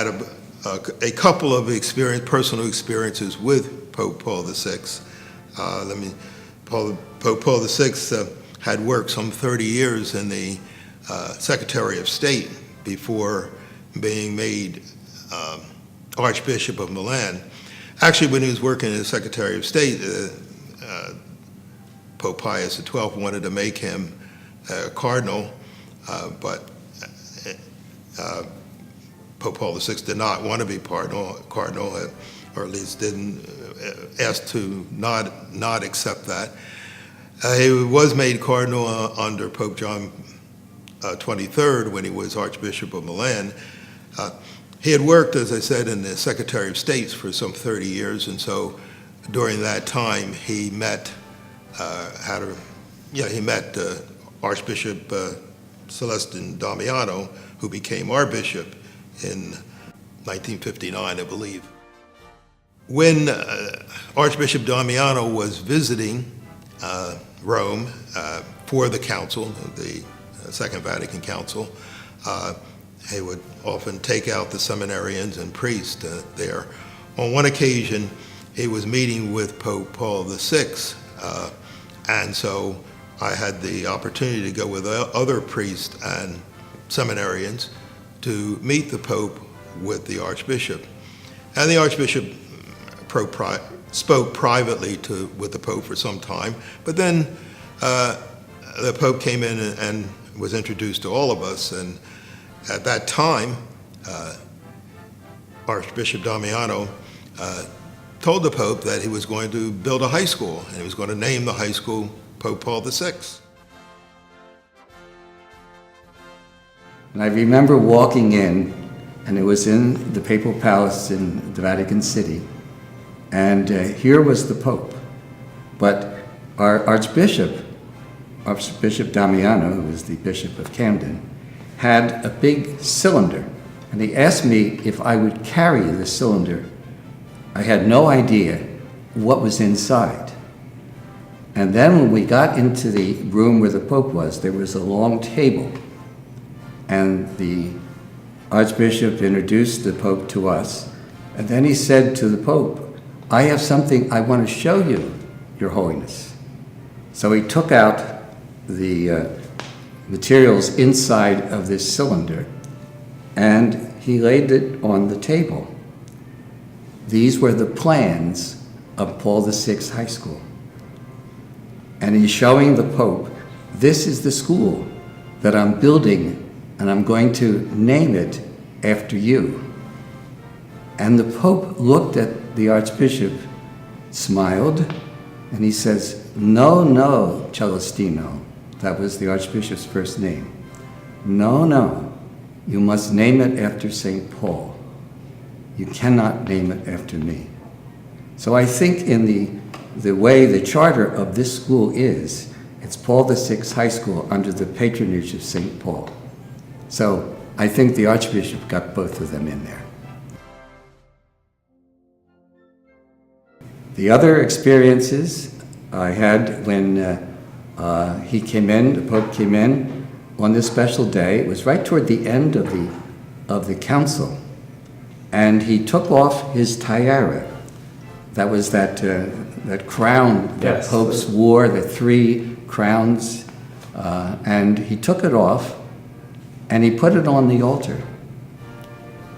had a couple of personal experiences with Pope Paul VI. Pope Paul VI had worked some 30 years in the Secretary of State before being made Archbishop of Milan. Actually, when he was working as Secretary of State, Pope Pius XII wanted to make him cardinal, but Pope Paul VI did not want to be cardinal, or at least didn't ask to not accept that. He was made cardinal under Pope John XXIII when he was Archbishop of Milan. He had worked, as I said, in the Secretary of State for some 30 years, and so during that time he met Archbishop Celestine Damiano, who became our bishop in 1959, I believe. When Archbishop Damiano was visiting Rome for the council, the Second Vatican Council, he would often take out the seminarians and priests there. On one occasion, he was meeting with Pope Paul VI, and so I had the opportunity to go with other priests and seminarians to meet the Pope with the Archbishop. And the Archbishop spoke privately with the Pope for some time, but then the Pope came in and was introduced to all of us, and at that time, Archbishop Damiano told the Pope that he was going to build a high school, and he was going to name the high school Pope Paul VI. And I remember walking in, and it was in the Papal Palace in the Vatican City, and here was the Pope. But our Archbishop Damiano, who was the Bishop of Camden, had a big cylinder, and he asked me if I would carry the cylinder. I had no idea what was inside. And then when we got into the room where the Pope was, there was a long table, and the Archbishop introduced the Pope to us, and then he said to the Pope, "I have something I want to show you, Your Holiness." So he took out the materials inside of this cylinder, and he laid it on the table. These were the plans of Paul VI High School. And he's showing the Pope, this is the school that I'm building, and I'm going to name it after you. And the Pope looked at the Archbishop, smiled, and he says, "No, no, Celestino." That was the Archbishop's first name. "No, no, you must name it after St. Paul. You cannot name it after me." So I think in the way the charter of this school is, it's Paul VI High School under the patronage of St. Paul. So I think the Archbishop got both of them in there. The other experiences I had when he came in, the Pope came in on this special day. It was right toward the end of the council, and he took off his tiara. That was that crown that popes wore, the 3 crowns, and he took it off, and he put it on the altar,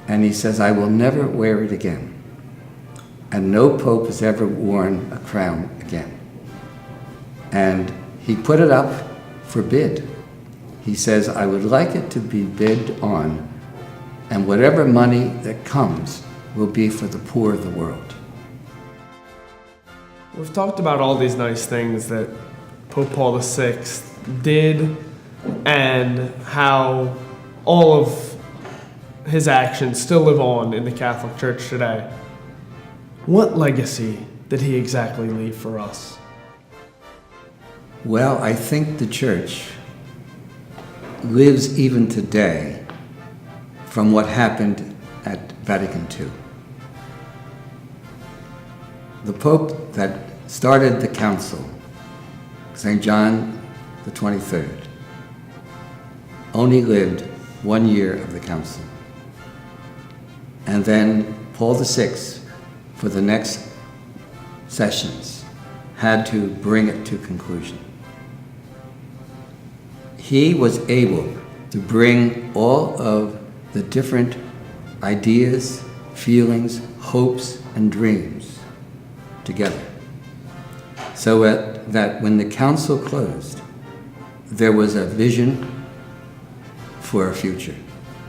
and he says, "I will never wear it again." And no pope has ever worn a crown again. And he put it up for bid. He says, "I would like it to be bid on, and whatever money that comes will be for the poor of the world." We've talked about all these nice things that Pope Paul VI did and how all of his actions still live on in the Catholic Church today. What legacy did he exactly leave for us? Well, I think the Church lives even today from what happened at Vatican II. The Pope that started the Council, St. John the 23rd, only lived 1 year of the Council. and then Paul VI, for the next sessions, had to bring it to conclusion. He was able to bring all of the different ideas, feelings, hopes, and dreams together, so that when the council closed, there was a vision for a future,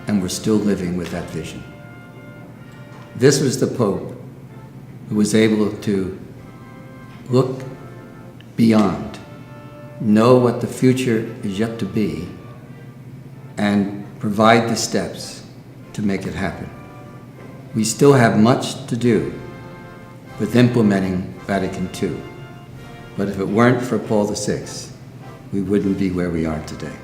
and we're still living with that vision. This was the Pope who was able to look beyond, know what the future is yet to be, and provide the steps to make it happen. We still have much to do with implementing Vatican II, but if it weren't for Paul VI, we wouldn't be where we are today.